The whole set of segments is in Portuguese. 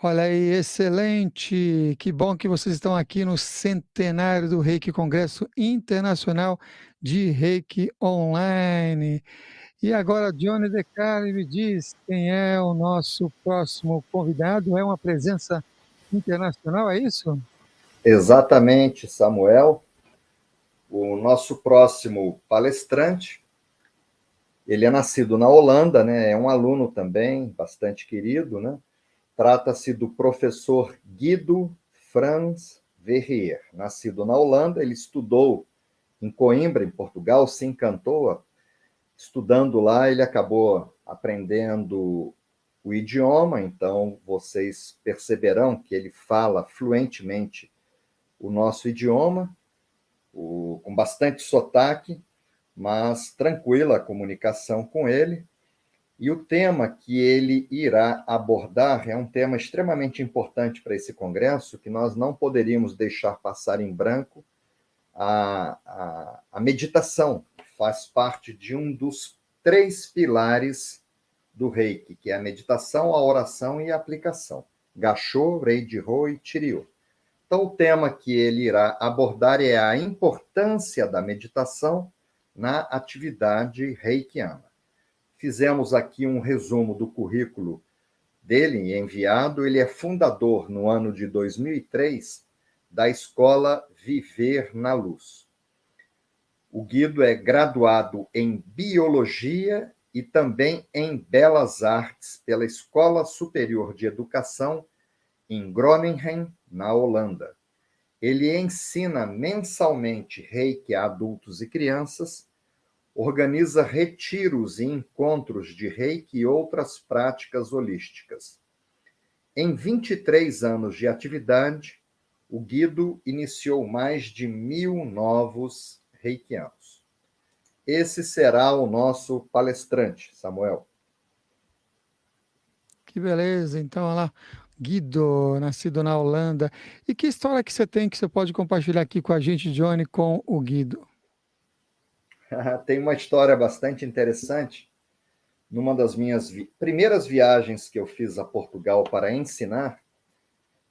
Olha aí, excelente! Que bom que vocês estão aqui no centenário do Reiki Congresso Internacional de Reiki Online. E agora, Johnny De Caro me diz quem é o nosso próximo convidado. É uma presença internacional, é isso? Exatamente, Samuel. O nosso próximo palestrante, ele é nascido na Holanda, né? É um aluno também, bastante querido, né? Trata-se do professor Guido Frans Verrier. Nascido na Holanda, ele estudou em Coimbra, em Portugal, se encantou. Estudando lá, ele acabou aprendendo o idioma, então vocês perceberão que ele fala fluentemente o nosso idioma, com bastante sotaque, mas tranquila a comunicação com ele. E o tema que ele irá abordar é um tema extremamente importante para esse congresso, que nós não poderíamos deixar passar em branco. A meditação faz parte de um dos 3 pilares do Reiki, que é a meditação, a oração e a aplicação. Gassho, Rei-de-Ho e Chiryu. Então, o tema que ele irá abordar é a importância da meditação na atividade reikiana. Fizemos aqui um resumo do currículo dele, enviado. Ele é fundador, no ano de 2003, da Escola Viver na Luz. O Guido é graduado em Biologia e também em Belas Artes pela Escola Superior de Educação em Groningen, na Holanda. Ele ensina mensalmente Reiki a adultos e crianças, organiza retiros e encontros de Reiki e outras práticas holísticas. Em 23 anos de atividade, o Guido iniciou mais de 1.000 novos reikianos. Esse será o nosso palestrante, Samuel. Que beleza! Então, olha lá, Guido, nascido na Holanda. E que história que você tem que você pode compartilhar aqui com a gente, Johnny, com o Guido? Tem uma história bastante interessante. Numa das minhas primeiras viagens que eu fiz a Portugal para ensinar,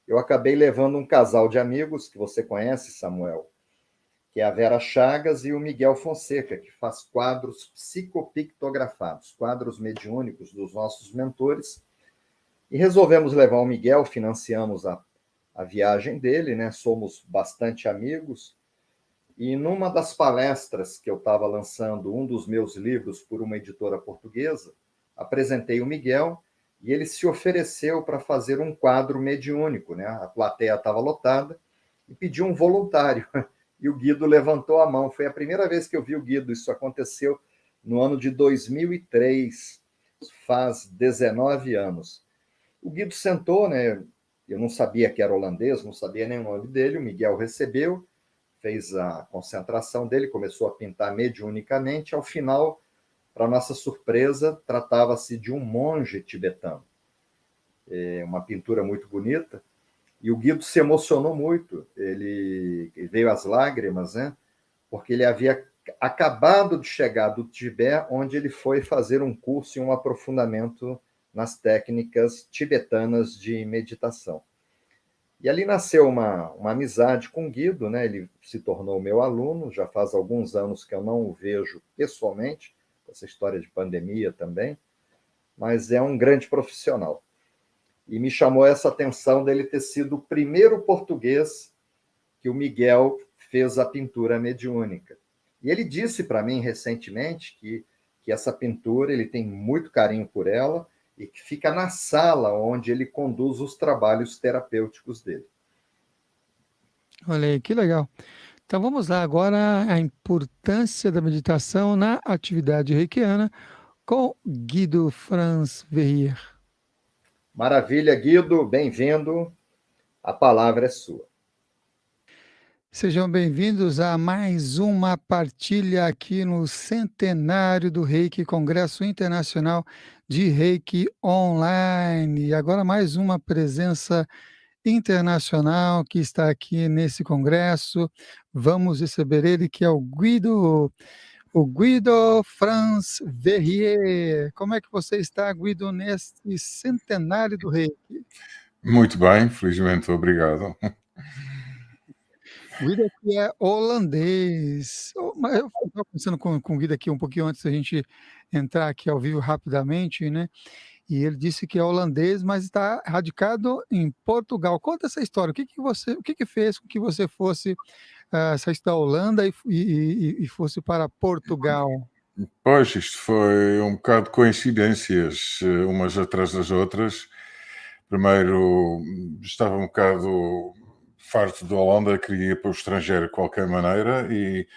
eu acabei levando um casal de amigos que você conhece, Samuel, que é a Vera Chagas e o Miguel Fonseca, que faz quadros psicopictografados, quadros mediúnicos dos nossos mentores. E resolvemos levar o Miguel, financiamos a viagem dele, né? Somos bastante amigos. E numa das palestras que eu estava lançando um dos meus livros por uma editora portuguesa, apresentei o Miguel e ele se ofereceu para fazer um quadro mediúnico, né? A plateia estava lotada e pediu um voluntário. E o Guido levantou a mão. Foi a primeira vez que eu vi o Guido. Isso aconteceu no ano de 2003, faz 19 anos. O Guido sentou, né? Eu não sabia que era holandês, não sabia nem o nome dele. O Miguel recebeu, fez a concentração dele, começou a pintar mediunicamente. Ao final, para nossa surpresa, tratava-se de um monge tibetano. É uma pintura muito bonita. E o Guido se emocionou muito. Ele veio às lágrimas, né? Porque ele havia acabado de chegar do Tibete, onde ele foi fazer um curso e um aprofundamento nas técnicas tibetanas de meditação. E ali nasceu uma amizade com o Guido, né? Ele se tornou meu aluno, já faz alguns anos que eu não o vejo pessoalmente, essa história de pandemia também, mas é um grande profissional. E me chamou essa atenção dele ter sido o primeiro português que o Miguel fez a pintura mediúnica. E ele disse para mim recentemente que essa pintura, ele tem muito carinho por ela e que fica na sala onde ele conduz os trabalhos terapêuticos dele. Olha aí, que legal. Então vamos lá agora a importância da meditação na atividade reikiana com Guido Franz Verrier. Maravilha, Guido, bem-vindo. A palavra é sua. Sejam bem-vindos a mais uma partilha aqui no centenário do Reiki, Congresso Internacional de Reiki Online. E agora mais uma presença internacional que está aqui nesse congresso. Vamos receber ele, que é o Guido Franz Verrier. Como é que você está, Guido, nesse centenário do Reiki? Muito bem, felizmente, obrigado. O Guido aqui é holandês. Mas eu estava conversando com o Guido aqui um pouquinho antes da gente entrar aqui ao vivo rapidamente, né? E ele disse que é holandês, mas está radicado em Portugal. Conta essa história. O que fez com que você fosse saísse da Holanda e fosse para Portugal? Pois, isto foi um bocado de coincidências, umas atrás das outras. Primeiro, estava um bocado farto da Holanda, queria ir para o estrangeiro de qualquer maneira e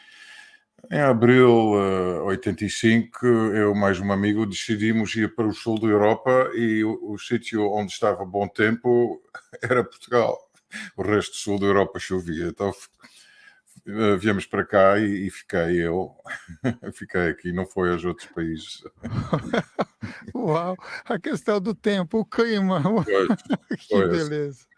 em abril de 85, eu mais um amigo decidimos ir para o sul da Europa e o sítio onde estava bom tempo era Portugal. O resto do sul da Europa chovia. Então viemos para cá e fiquei eu. Fiquei aqui, não foi aos outros países. Uau, a questão do tempo, o clima, Pois, que foi assim. beleza.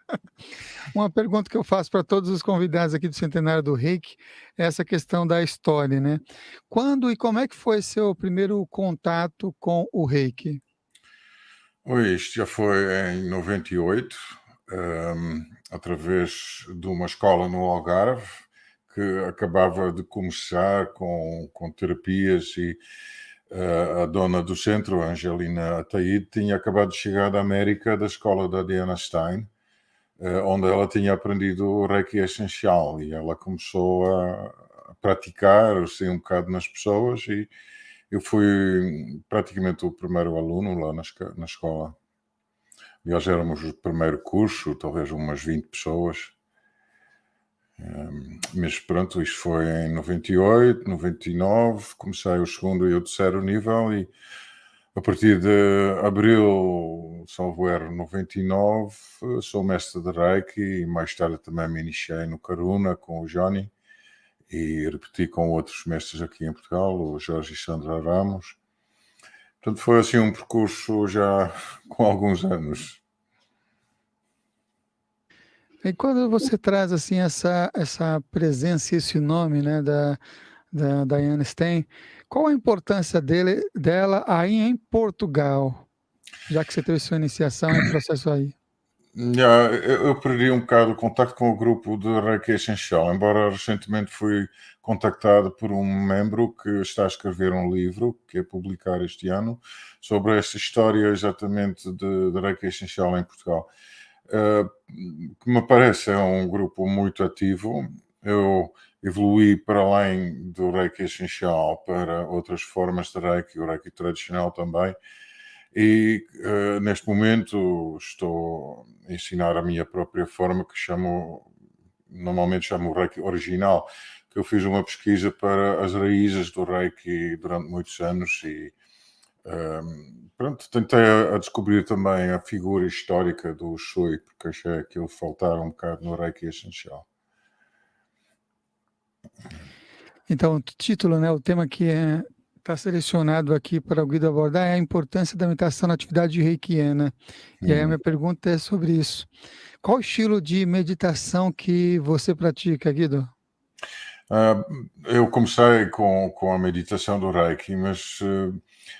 Uma pergunta que eu faço para todos os convidados aqui do Centenário do Reiki é essa questão da história, né? Quando e como é que foi seu primeiro contato com o Reiki? Oi, isto já foi em 98, através de uma escola no Algarve, que acabava de começar com terapias e a dona do centro, a Angelina Ataíde, tinha acabado de chegar da América, da escola da Diana Stein, onde ela tinha aprendido o Reiki essencial e ela começou a praticar, assim, um bocado nas pessoas e eu fui praticamente o primeiro aluno lá na escola. Aliás, éramos o primeiro curso, talvez umas 20 pessoas. Mas pronto, isto foi em 98, 99, comecei o segundo e o terceiro nível e a partir de abril, salvo erro, 99, sou mestre de Reiki e mais tarde também me iniciei no Karuna com o Johnny e repeti com outros mestres aqui em Portugal, o Jorge e Sandra Ramos. Portanto, foi assim um percurso já com alguns anos. E quando você traz assim essa presença, esse nome, né, da Diane Stein, qual a importância dela aí em Portugal, já que você teve sua iniciação e processo aí? Eu perdi um bocado o contacto com o grupo de Reiki Essencial, embora recentemente fui contactado por um membro que está a escrever um livro, que é publicar este ano, sobre essa história exatamente de Reiki Essencial em Portugal. Que me parece é um grupo muito ativo. Eu evoluí para além do Reiki Essencial para outras formas de Reiki, o Reiki tradicional também. E neste momento estou a ensinar a minha própria forma que normalmente chamo o Reiki original, que eu fiz uma pesquisa para as raízes do Reiki durante muitos anos e pronto, tentei a descobrir também a figura histórica do Shui, porque achei que ele faltava um bocado no Reiki essencial. Então, o título, né, o tema que está selecionado aqui para o Guido abordar é a importância da meditação na atividade reikiana. E aí a minha pergunta é sobre isso. Qual o estilo de meditação que você pratica, Guido? Eu comecei com a meditação do Reiki, mas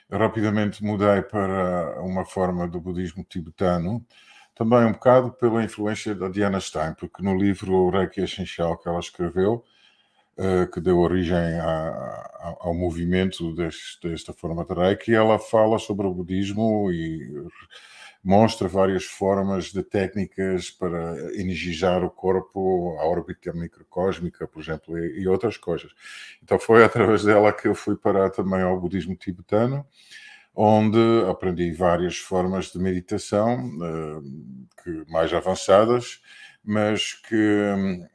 rapidamente mudei para uma forma do budismo tibetano, também um bocado pela influência da Diana Stein, porque no livro O Reiki Essencial que ela escreveu, que deu origem ao movimento desta forma de Reiki, ela fala sobre o budismo e mostra várias formas de técnicas para energizar o corpo, a órbita microcósmica, por exemplo, e outras coisas. Então foi através dela que eu fui parar também ao budismo tibetano, onde aprendi várias formas de meditação, que mais avançadas, mas que,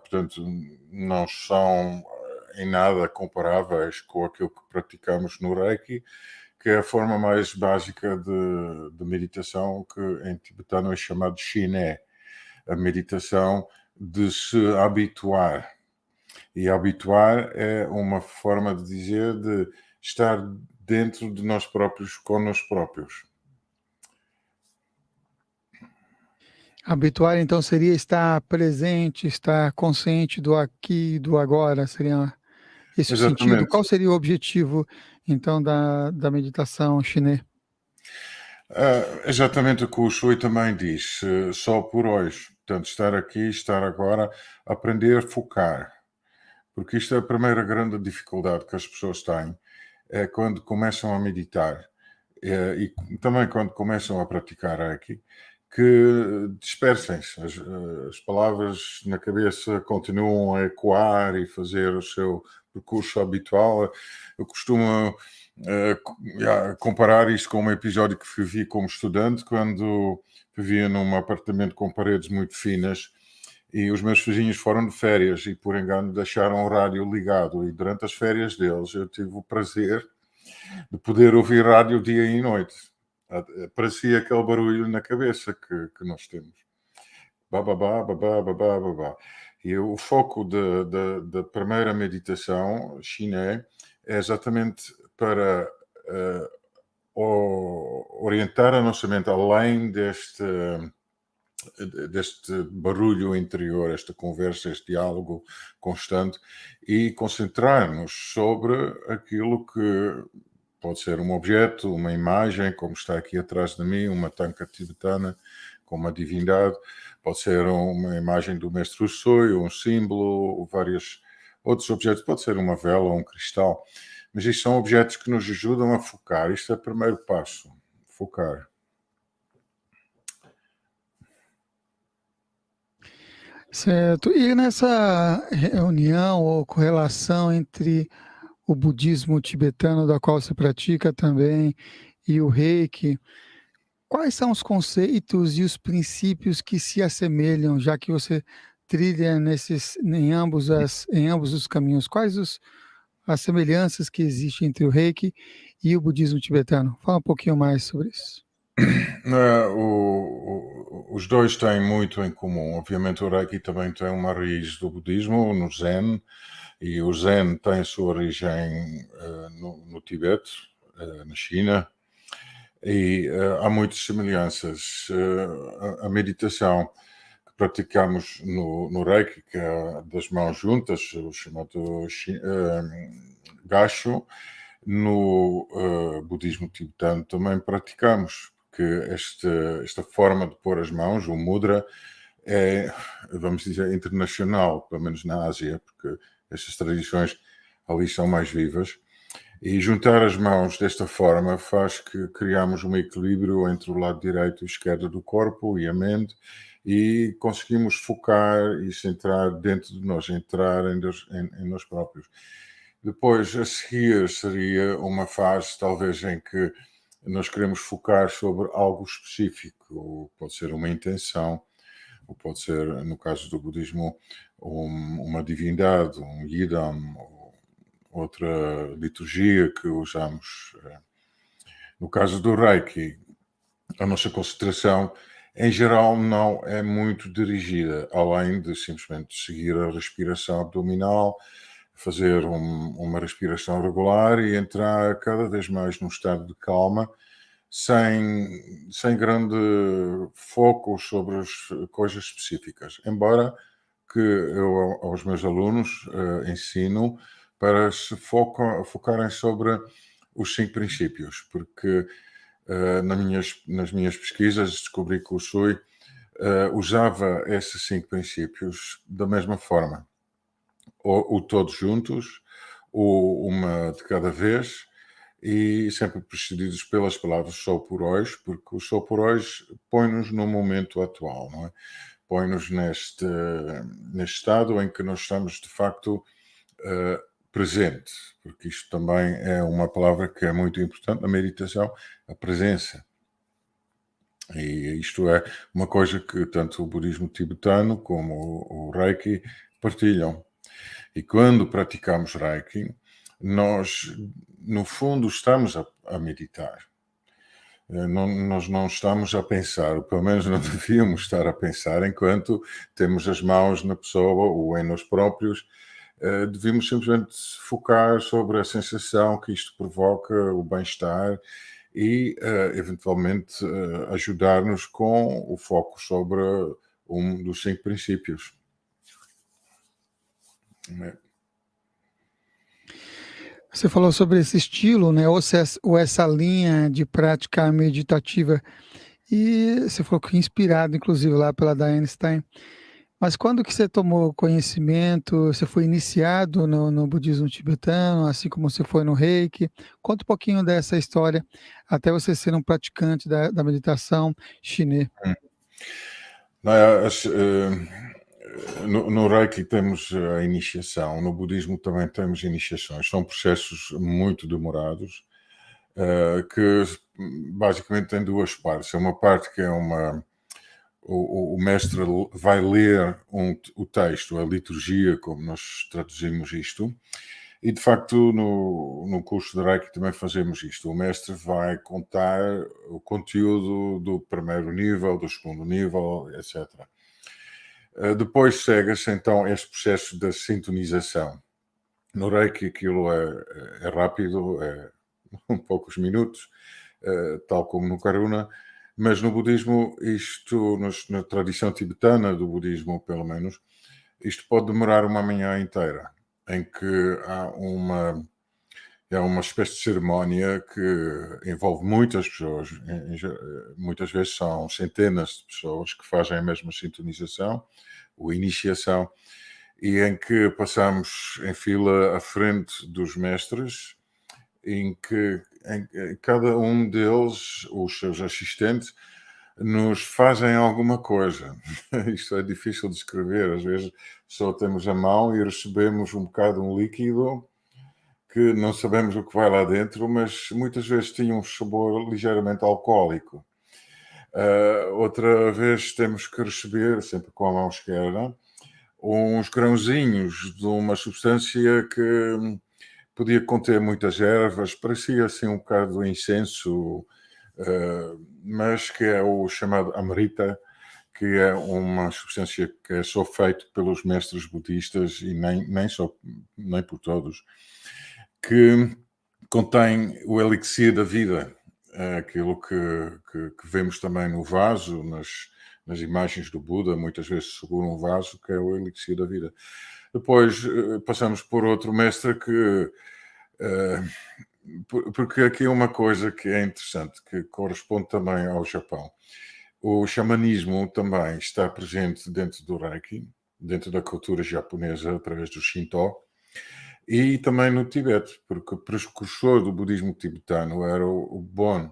portanto, não são em nada comparáveis com aquilo que praticamos no Reiki, que é a forma mais básica de meditação, que em tibetano é chamado Shiné, a meditação de se habituar. E habituar é uma forma de dizer de estar dentro de nós próprios, com nós próprios. Habituar, então, seria estar presente, estar consciente do aqui e do agora, seria esse o sentido? Exatamente. Qual seria o objetivo, então, da meditação chinesa? Exatamente o que o Shui também diz, só por hoje. Portanto, estar aqui, estar agora, aprender a focar. Porque isto é a primeira grande dificuldade que as pessoas têm, é quando começam a meditar e também quando começam a praticar Reiki, que dispersem-se. As palavras na cabeça continuam a ecoar e fazer o seu percurso habitual. Eu costumo comparar isto com um episódio que vivi como estudante, quando vivia num apartamento com paredes muito finas e os meus vizinhos foram de férias e, por engano, deixaram o rádio ligado. E durante as férias deles eu tive o prazer de poder ouvir rádio dia e noite. Parecia aquele barulho na cabeça que nós temos. Bababá, babá, babá, babá. E o foco da primeira meditação chinesa é exatamente para orientar a nossa mente além deste barulho interior, esta conversa, este diálogo constante e concentrar-nos sobre aquilo que pode ser um objeto, uma imagem, como está aqui atrás de mim, uma tanca tibetana com uma divindade, pode ser uma imagem do mestre Usui, um símbolo, vários outros objetos, pode ser uma vela ou um cristal, mas isto são objetos que nos ajudam a focar. Isto é o primeiro passo, focar. Certo. E nessa reunião ou correlação entre o budismo tibetano, da qual se pratica também, e o Reiki, quais são os conceitos e os princípios que se assemelham, já que você trilha em ambos os caminhos? Quais as semelhanças que existem entre o Reiki e o budismo tibetano? Fala um pouquinho mais sobre isso. Os dois têm muito em comum. Obviamente o Reiki também tem uma raiz do budismo, no Zen, e o Zen tem sua origem no Tibete, na China, e há muitas semelhanças. A meditação que praticamos no Reiki, que é das mãos juntas, o chamado Gassho, no budismo tibetano também praticamos, porque esta forma de pôr as mãos, o mudra, é, vamos dizer, internacional, pelo menos na Ásia, porque estas tradições ali são mais vivas. E juntar as mãos desta forma faz que criamos um equilíbrio entre o lado direito e esquerdo do corpo e a mente e conseguimos focar e centrar dentro de nós, entrar em nós próprios. Depois, a seguir, seria uma fase, talvez, em que nós queremos focar sobre algo específico, ou pode ser uma intenção, ou pode ser, no caso do budismo, uma divindade, um yidam, ou outra liturgia que usamos. No caso do Reiki, a nossa concentração, em geral, não é muito dirigida, além de simplesmente seguir a respiração abdominal, fazer uma respiração regular e entrar cada vez mais num estado de calma, sem grande foco sobre as coisas específicas. Embora que eu aos meus alunos ensino para se focarem sobre os 5 princípios, porque nas minhas pesquisas descobri que o Shui usava esses 5 princípios da mesma forma, ou todos juntos, ou uma de cada vez, e sempre precedidos pelas palavras só por hoje, porque o só por hoje põe-nos no momento atual, não é? Põe-nos neste estado em que nós estamos, de facto, presente, porque isto também é uma palavra que é muito importante na meditação, a presença. E isto é uma coisa que tanto o budismo tibetano como o Reiki partilham. E quando praticamos Reiki, nós, no fundo, estamos a meditar. Nós não estamos a pensar, ou pelo menos não devíamos estar a pensar, enquanto temos as mãos na pessoa ou em nós próprios. Devíamos simplesmente focar sobre a sensação que isto provoca, o bem-estar e, eventualmente, ajudar-nos com o foco sobre um dos 5 princípios. Você falou sobre esse estilo, né? Ou essa linha de prática meditativa. E você falou que inspirado, inclusive, lá pela Diane Stein. Mas quando que você tomou conhecimento? Você foi iniciado no budismo tibetano, assim como você foi no Reiki? Conta um pouquinho dessa história, até você ser um praticante da meditação chinês. Nou ja, no Reiki temos a iniciação, no budismo também temos iniciações. São processos muito demorados, que basicamente têm duas partes. É uma parte que é o mestre vai ler o texto, a liturgia, como nós traduzimos isto, e de facto no curso de Reiki também fazemos isto. O mestre vai contar o conteúdo do primeiro nível, do segundo nível, etc. Depois segue-se então este processo da sintonização. No Reiki aquilo é rápido, é poucos minutos, tal como no Karuna, mas no budismo, isto, na tradição tibetana do budismo, pelo menos, isto pode demorar uma manhã inteira, em que há uma espécie de cerimónia que envolve muitas pessoas, muitas vezes são centenas de pessoas que fazem a mesma sintonização, ou iniciação, e em que passamos em fila à frente dos mestres, em que cada um deles, os seus assistentes, nos fazem alguma coisa. Isto é difícil de descrever. Às vezes só temos a mão e recebemos um bocado um líquido que não sabemos o que vai lá dentro, mas muitas vezes tinha um sabor ligeiramente alcoólico. Outra vez temos que receber, sempre com a mão esquerda, uns grãozinhos de uma substância que podia conter muitas ervas, parecia assim um bocado de incenso, mas que é o chamado amrita, que é uma substância que é só feita pelos mestres budistas e nem por todos, que contém o elixir da vida, aquilo que vemos também no vaso, nas imagens do Buda, muitas vezes segura um vaso, que é o elixir da vida. Depois passamos por outro mestre que... porque aqui é uma coisa que é interessante, que corresponde também ao Japão. O xamanismo também está presente dentro do Reiki, dentro da cultura japonesa, através do Shinto, e também no Tibete, porque o precursor do budismo tibetano era o Bon,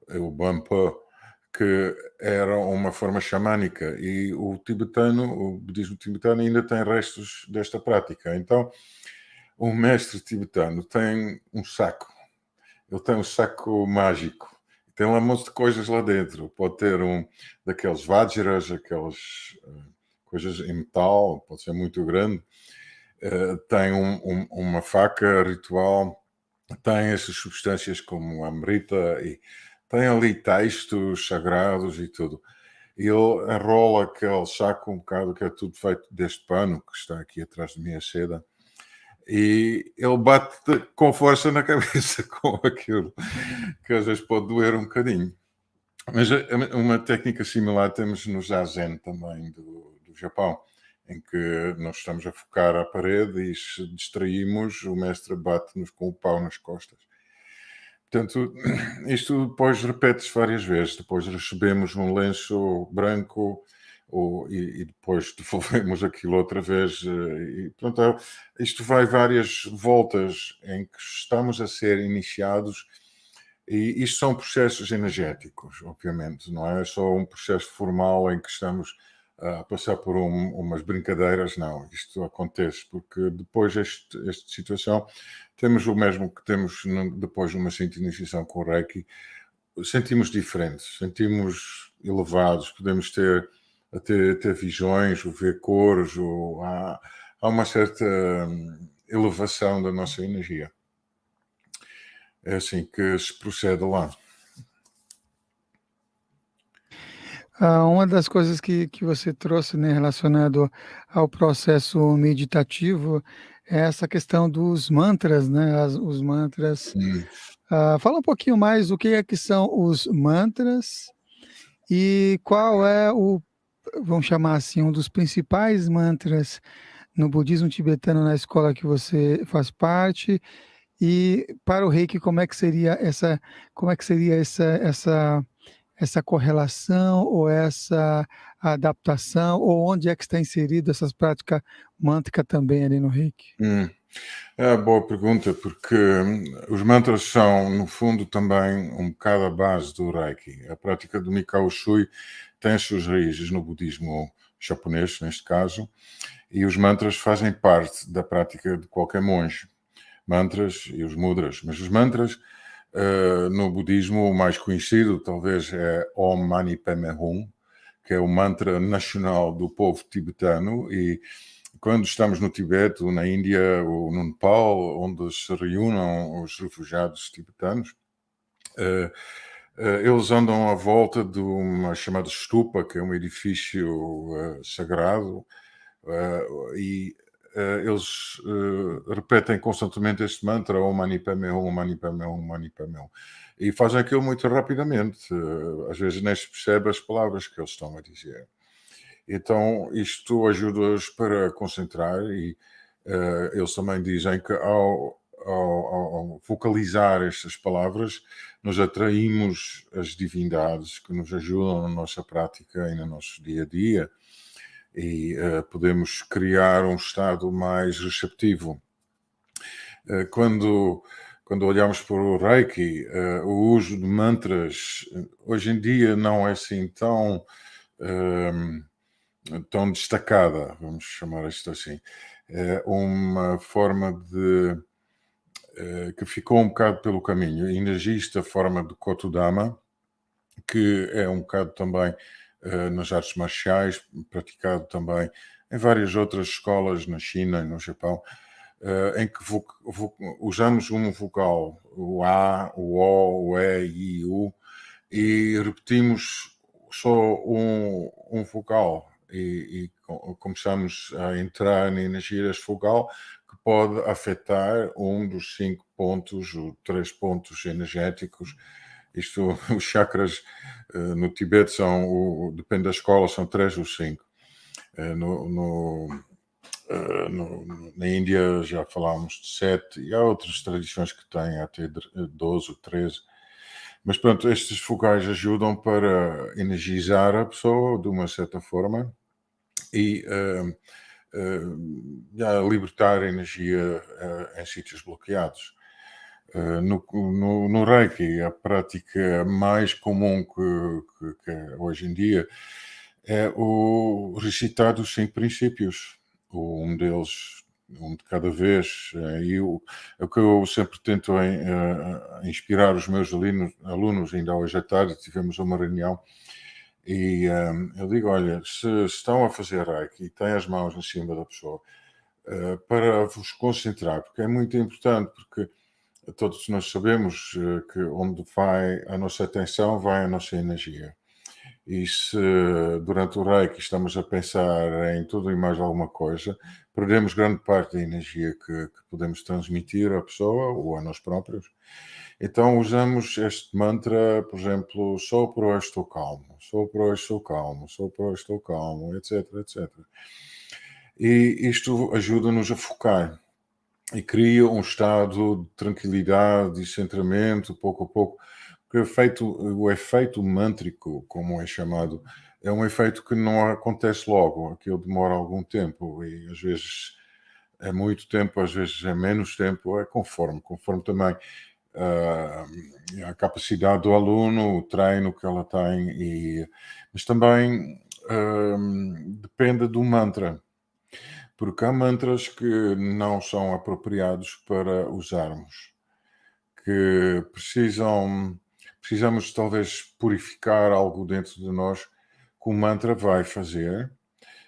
o Bonpo, que era uma forma xamânica, e o budismo tibetano ainda tem restos desta prática. Então, um mestre tibetano tem um saco, ele tem um saco mágico, tem lá um monte de coisas lá dentro. Pode ter um daqueles vajras, aquelas coisas em metal, pode ser muito grande. Tem uma faca ritual, tem essas substâncias como a amrita, e tem ali textos sagrados e tudo. E ele enrola aquele saco um bocado, que é tudo feito deste pano que está aqui atrás de mim, a seda, e ele bate com força na cabeça com aquilo, que às vezes pode doer um bocadinho. Mas uma técnica similar temos no Zazen também, do Japão, em que nós estamos a focar à parede e se distraímos, o mestre bate-nos com o pau nas costas. Portanto, isto depois repete-se várias vezes. Depois recebemos um lenço branco e depois devolvemos aquilo outra vez. E, pronto, isto vai várias voltas em que estamos a ser iniciados. E isto são processos energéticos, obviamente. Não é só um processo formal em que estamos a passar por umas brincadeiras. Não, isto acontece porque depois desta situação temos o mesmo que temos depois de uma sintonização com o Reiki. Sentimos diferentes, sentimos elevados, podemos ter visões, ou ver cores, há uma certa elevação da nossa energia. É assim que se procede lá. Uma das coisas que você trouxe, né, relacionado ao processo meditativo, é essa questão dos mantras, né? Os mantras. Fala um pouquinho mais o que é que são os mantras e qual é vamos chamar assim, um dos principais mantras no budismo tibetano na escola que você faz parte, E para o reiki, como é que seria essa correlação ou essa adaptação, ou onde é que está inserido essas práticas mântrica também ali no reiki? É uma boa pergunta, porque os mantras são, no fundo, também um bocado a base do Reiki. A prática do Mikao Shui tem as suas raízes no budismo japonês, neste caso, e os mantras fazem parte da prática de qualquer monge. Mantras e os mudras. Mas os mantras, no budismo, o mais conhecido talvez é Om Mani Padme Hum, que é o mantra nacional do povo tibetano, e quando estamos no Tibete, ou na Índia, ou no Nepal, onde se reúnem os refugiados tibetanos, eles andam à volta de uma chamada stupa, que é um edifício sagrado, e eles repetem constantemente este mantra, Om Mani Padme Hum, Om Mani Padme Hum, Om Mani Padme Hum, e fazem aquilo muito rapidamente. Às vezes nem se percebe as palavras que eles estão a dizer. Então, isto ajuda-os para concentrar e eles também dizem que ao vocalizar estas palavras, nós atraímos as divindades que nos ajudam na nossa prática e no nosso dia a dia, e podemos criar um estado mais receptivo. Quando olhamos para o Reiki, o uso de mantras hoje em dia não é assim tão destacada, vamos chamar isto assim. É uma forma que ficou um bocado pelo caminho. Ainda existe a forma do Kotudama, que é um bocado também nas artes marciais, praticado também em várias outras escolas na China e no Japão, em que usamos um vogal, o A, o O, o E e o U, e repetimos só um vogal e começamos a entrar na energia deste vogal, que pode afetar um dos 5 pontos, ou 3 pontos energéticos. Isto, os chakras no Tibete depende da escola, são 3 ou 5. Na Índia já falámos de 7, e há outras tradições que têm até 12 ou 13. Mas pronto, estes focais ajudam para energizar a pessoa de uma certa forma e libertar energia em sítios bloqueados. No Reiki, a prática mais comum que hoje em dia é o recitar dos 5 princípios. Um deles, um de cada vez. O que eu sempre tento inspirar os meus alunos, ainda hoje à tarde tivemos uma reunião, e eu digo, olha, se estão a fazer Reiki e têm as mãos em cima da pessoa, para vos concentrar, porque é muito importante, porque todos nós sabemos que onde vai a nossa atenção, vai a nossa energia. E se durante o Reiki estamos a pensar em tudo e mais alguma coisa, perdemos grande parte da energia que podemos transmitir à pessoa ou a nós próprios. Então usamos este mantra, por exemplo, só por hoje estou calmo, só por hoje estou calmo, só por hoje estou calmo, etc, etc. E isto ajuda-nos a focar e cria um estado de tranquilidade e centramento, pouco a pouco. Porque o efeito mântrico, como é chamado, é um efeito que não acontece logo, aquilo demora algum tempo, e às vezes é muito tempo, às vezes é menos tempo, é conforme também a capacidade do aluno, o treino que ela tem, mas também depende do mantra, porque há mantras que não são apropriados para usarmos, que precisamos talvez purificar algo dentro de nós que o mantra vai fazer,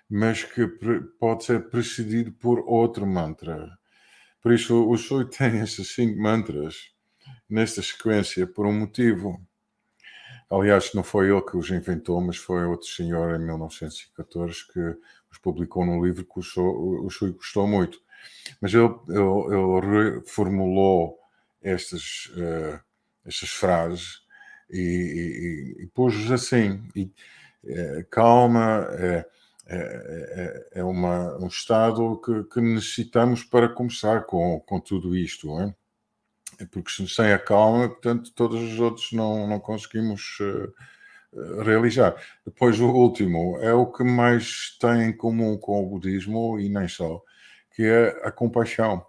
mas que pode ser precedido por outro mantra. Por isso, o Shui tem esses 5 mantras nesta sequência por um motivo. Aliás, não foi ele que os inventou, mas foi outro senhor em 1914 que os publicou num livro que o Shui gostou muito. Mas ele reformulou estas frases e pôs-os assim. Calma é um estado que necessitamos para começar com tudo isto. Não é? porque sem a calma, portanto, todos os outros não conseguimos realizar. Depois, o último é o que mais tem em comum com o budismo, e nem só, que é a compaixão.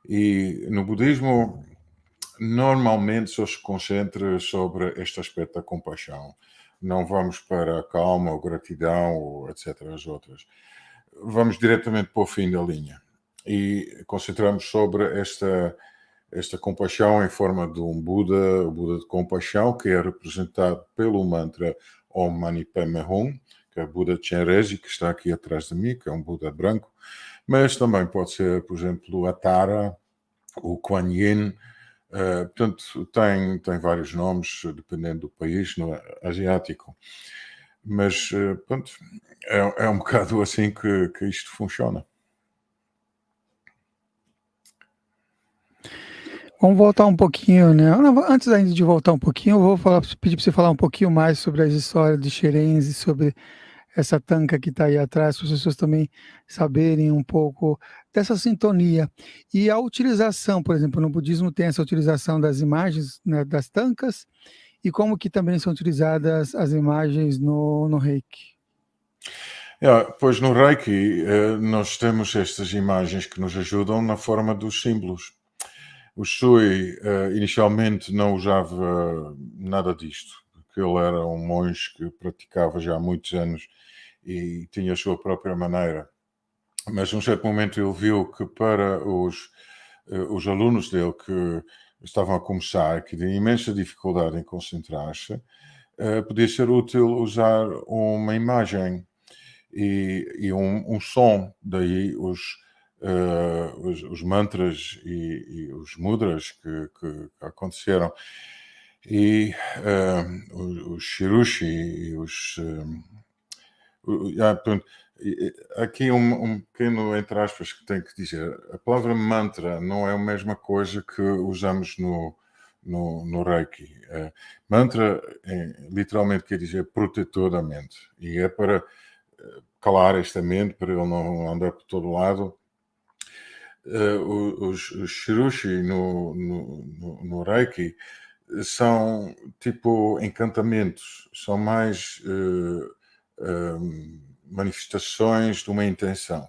E no budismo, normalmente só se concentra sobre este aspecto da compaixão. Não vamos para a calma, ou gratidão, ou etc. as outras. Vamos diretamente para o fim da linha. E concentramos sobre esta compaixão em forma de um Buda, o Buda de compaixão, que é representado pelo mantra Om Mani Padme Hum, que é o Buda Chenrezig, que está aqui atrás de mim, que é um Buda branco, mas também pode ser, por exemplo, a Tara, o Kuan Yin. Portanto, tem vários nomes, dependendo do país asiático. Mas, pronto, é um bocado assim que isto funciona. Vamos voltar um pouquinho, né? Antes ainda de voltar um pouquinho, eu vou pedir para você falar um pouquinho mais sobre as histórias de Xerez e sobre essa tanca que está aí atrás, para as pessoas também saberem um pouco dessa sintonia. E a utilização, por exemplo, no budismo tem essa utilização das imagens, né, das tancas, e como que também são utilizadas as imagens no Reiki. Pois no Reiki nós temos estas imagens que nos ajudam na forma dos símbolos. O Shui inicialmente não usava nada disto, porque ele era um monge que praticava já há muitos anos e tinha a sua própria maneira. Mas num certo momento ele viu que para os alunos dele que estavam a começar, que tinham imensa dificuldade em concentrar-se, podia ser útil usar uma imagem e um som. Daí os mantras e os mudras que aconteceram. E os shirushi e portanto, aqui um pequeno entre aspas que tenho que dizer. A palavra mantra não é a mesma coisa que usamos no Reiki. Mantra literalmente quer dizer protetor da mente. E é para calar esta mente, para ele não andar por todo lado. Os shirushi no Reiki são tipo encantamentos, são mais manifestações de uma intenção.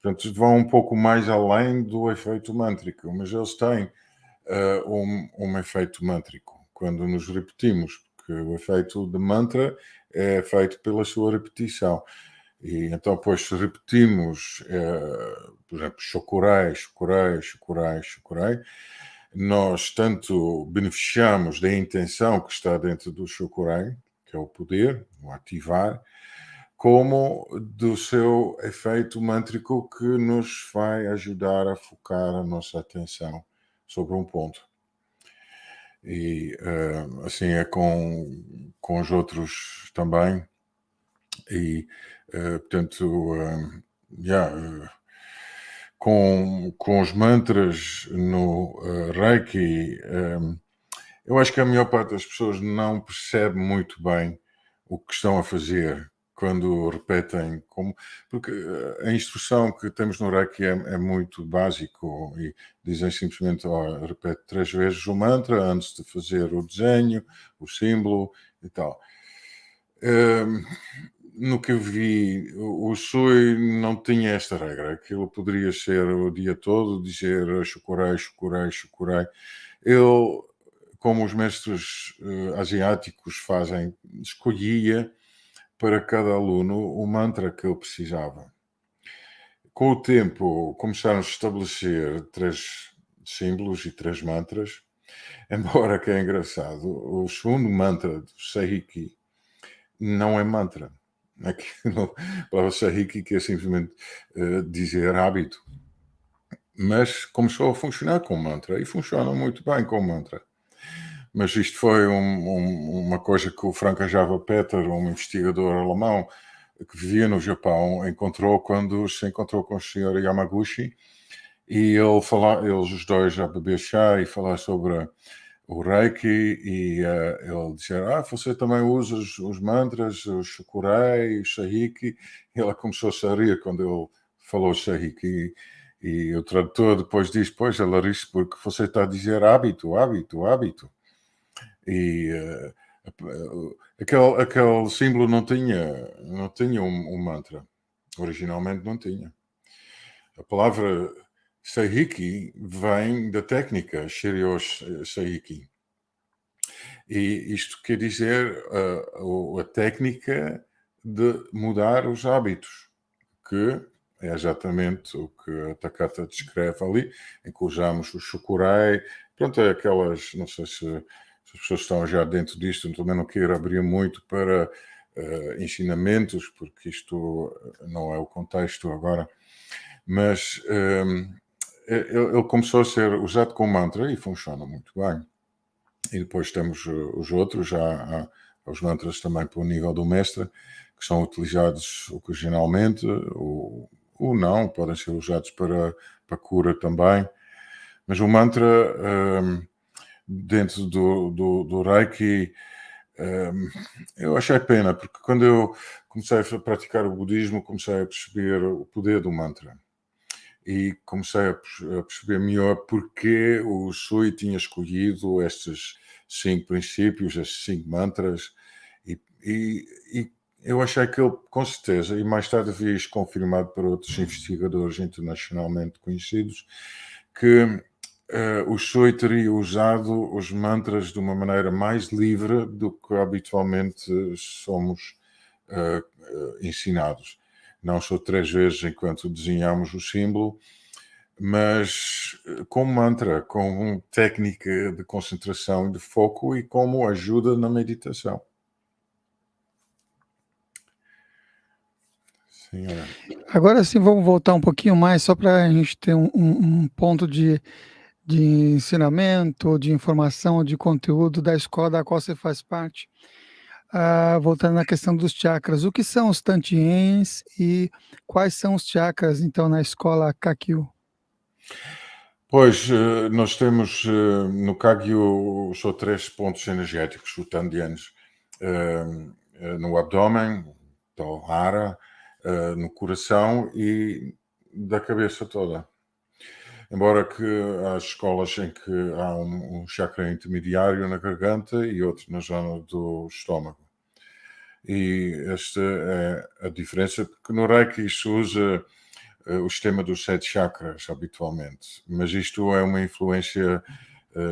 Portanto, vão um pouco mais além do efeito mântrico, mas eles têm um efeito mântrico quando nos repetimos, porque o efeito de mantra é feito pela sua repetição. E então, pois, se repetimos, por exemplo, Shokurai, Shokurai, Shokurai, Shokurai, nós tanto beneficiamos da intenção que está dentro do Shokurai, que é o poder, o ativar, como do seu efeito mântrico que nos vai ajudar a focar a nossa atenção sobre um ponto. E assim é com os outros também. E, portanto, com os mantras no Reiki, eu acho que a maior parte das pessoas não percebe muito bem o que estão a fazer quando repetem, porque a instrução que temos no Reiki é muito básico e dizem simplesmente, repete 3 vezes o mantra antes de fazer o desenho, o símbolo e tal. No que eu vi, o Shui não tinha esta regra. Aquilo poderia ser o dia todo, dizer Shokurai, Shokurai, Shokurai. Ele, como os mestres asiáticos fazem, escolhia para cada aluno o mantra que ele precisava. Com o tempo, começaram a estabelecer 3 símbolos e 3 mantras, embora que é engraçado, o segundo mantra do Seihiki não é mantra. Aquilo, a palavra Seihiki quer simplesmente dizer hábito. Mas começou a funcionar com mantra e funciona muito bem com mantra. Mas isto foi uma coisa que o Franka-Java Peter, um investigador alemão que vivia no Japão, encontrou quando se encontrou com o Sr. Yamaguchi e eles os dois a beber chá e falar sobre o Reiki e ele disse, você também usa os mantras, o Shokurai, o Seihiki, e ela começou a rir quando ele falou Seihiki E o tradutor depois diz, pois, ela ri-se porque você está a dizer hábito, hábito, hábito. E aquele símbolo não tinha um mantra. Originalmente não tinha. A palavra Seihiki vem da técnica Shiryo Seihiki. E isto quer dizer a técnica de mudar os hábitos, que é exatamente o que a Takata descreve ali, em que usamos o Shukurai. Pronto, é aquelas, não sei se as pessoas estão já dentro disto, também não quero abrir muito para ensinamentos, porque isto não é o contexto agora, mas ele começou a ser usado como mantra e funciona muito bem. E depois temos os outros, já há os mantras também para o nível do mestre, que são utilizados ocasionalmente, ou não, podem ser usados para cura também. Mas o mantra, dentro do Reiki, eu achei pena, porque quando eu comecei a praticar o budismo, comecei a perceber o poder do mantra. E comecei a perceber melhor porque o Shui tinha escolhido estes 5 princípios, estes 5 mantras, e eu achei que ele, com certeza, e mais tarde vi isto confirmado por outros investigadores internacionalmente conhecidos, que o Shui teria usado os mantras de uma maneira mais livre do que habitualmente somos ensinados. Não só 3 vezes enquanto desenhamos o símbolo, mas como mantra, como técnica de concentração e de foco e como ajuda na meditação. Senhora. Agora sim, vamos voltar um pouquinho mais, só para a gente ter um ponto de ensinamento, de informação, de conteúdo da escola da qual você faz parte. Voltando na questão dos chakras, o que são os Tantiens e quais são os chakras, então, na escola Kakyu? Pois, nós temos no Kagyu só 3 pontos energéticos, o Tandienes, no abdômen, então Hara, no coração e da cabeça toda. Embora que há escolas em que há um chakra intermediário na garganta e outro na zona do estômago. E esta é a diferença, porque no Reiki se usa o sistema dos 7 chakras habitualmente, mas isto é uma influência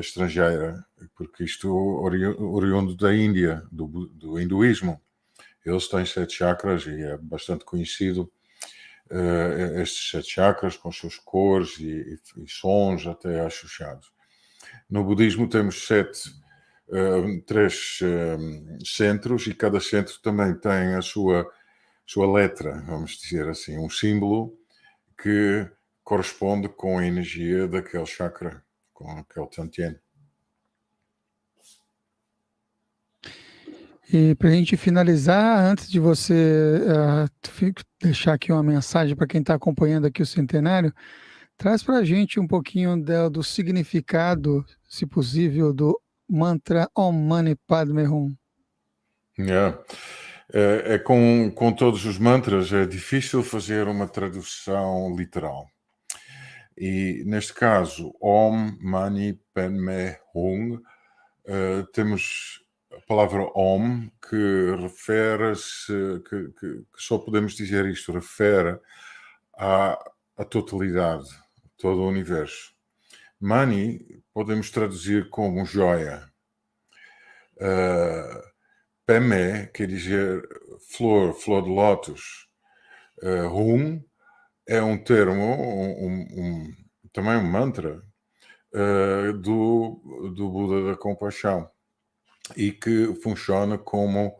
estrangeira, porque isto oriundo da Índia, do hinduísmo. Eles têm 7 chakras e é bastante conhecido estes 7 chakras com as suas cores e sons até associados. No budismo temos 3 centros e cada centro também tem a sua letra, vamos dizer assim, um símbolo que corresponde com a energia daquele chakra, com aquele Tantien. E para a gente finalizar, antes de você deixar aqui uma mensagem para quem está acompanhando aqui o Centenário, traz para a gente um pouquinho do significado, se possível, do mantra Om Mani Padme Hum. Com todos os mantras é difícil fazer uma tradução literal. E neste caso, Om Mani Padme Hum, temos a palavra Om, que refere-se, que só podemos dizer isto, refere à totalidade, todo o universo. Mani podemos traduzir como joia. Padme quer dizer flor de lótus. Hum é um termo, também um mantra, do Buda da Compaixão e que funciona como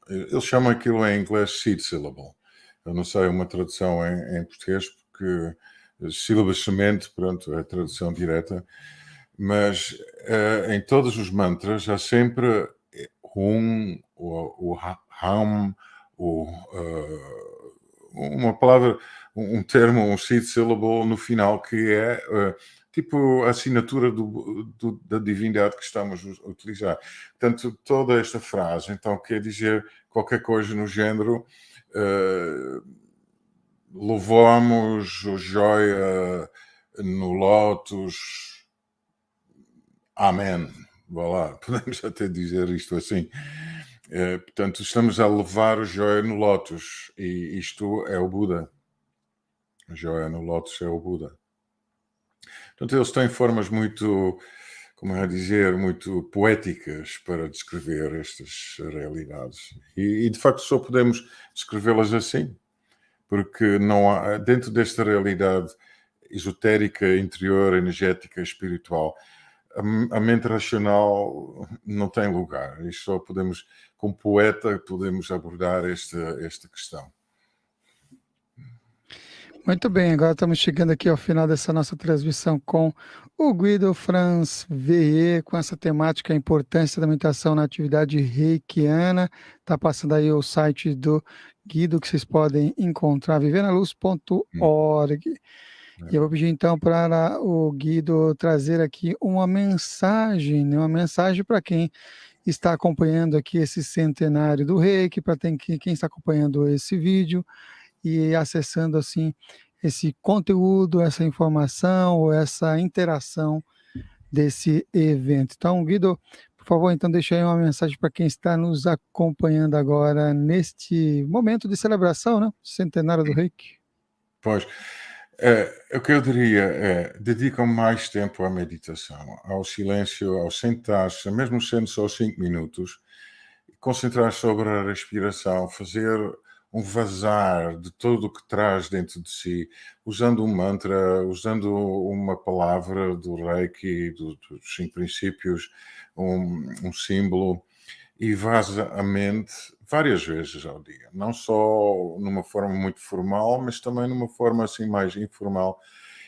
eles chamam aquilo em inglês seed syllable. Eu não sei uma tradução em português porque sílaba semente, pronto, é a tradução direta, mas em todos os mantras há sempre o ham, uma palavra, um termo, um seed syllable no final que é tipo a assinatura da divindade que estamos a utilizar. Portanto, toda esta frase, então, quer dizer qualquer coisa no género louvamos o joia no lótus. Amém. Vá lá, podemos até dizer isto assim. Portanto, estamos a levar o joia no lótus, e isto é o Buda. A joia no lótus é o Buda. Portanto, eles têm formas muito, como é a dizer, muito poéticas para descrever estas realidades. E de facto só podemos descrevê-las assim, porque não há, dentro desta realidade esotérica, interior, energética, espiritual, a mente racional não tem lugar. E só podemos, como poeta, podemos abordar esta questão. Muito bem, agora estamos chegando aqui ao final dessa nossa transmissão com o Guido Franz VE, com essa temática, a importância da meditação na atividade reikiana. Está passando aí o site do Guido, que vocês podem encontrar, vivernaluz.org. E eu vou pedir então para o Guido trazer aqui uma mensagem, né? Uma mensagem para quem está acompanhando aqui esse centenário do Reiki, para quem está acompanhando esse vídeo e acessando assim esse conteúdo, essa informação ou essa interação desse evento. Então, Guido, por favor, então deixa aí uma mensagem para quem está nos acompanhando agora neste momento de celebração, né? Centenário do Reiki. Pois, o que eu diria é, dedicam mais tempo à meditação, ao silêncio, ao sentar-se, mesmo sendo só 5 minutos, concentrar sobre a respiração, fazer um vazar de tudo o que traz dentro de si, usando um mantra, usando uma palavra do Reiki, dos 5 princípios, um símbolo, e vaza a mente várias vezes ao dia. Não só numa forma muito formal, mas também numa forma assim mais informal.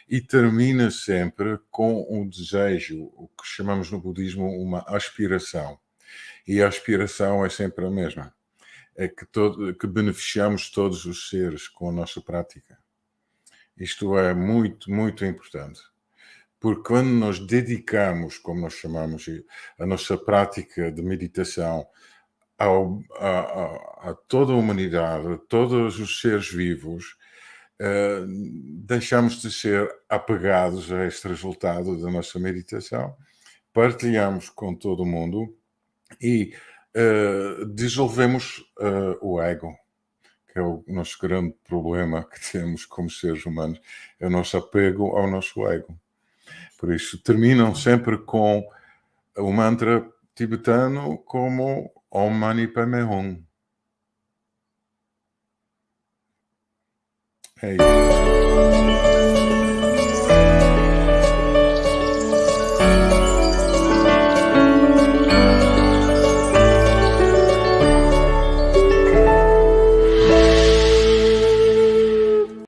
E termina sempre com um desejo, o que chamamos no budismo uma aspiração. E a aspiração é sempre a mesma. É que beneficiamos todos os seres com a nossa prática. Isto é muito, muito importante. Porque quando nós dedicamos, como nós chamamos, a nossa prática de meditação a toda a humanidade, a todos os seres vivos, deixamos de ser apegados a este resultado da nossa meditação, partilhamos com todo o mundo e dissolvemos o ego, que é o nosso grande problema que temos como seres humanos, é o nosso apego ao nosso ego. Por isso, terminam sempre com o mantra tibetano como Om Mani Padme Hum. É isso.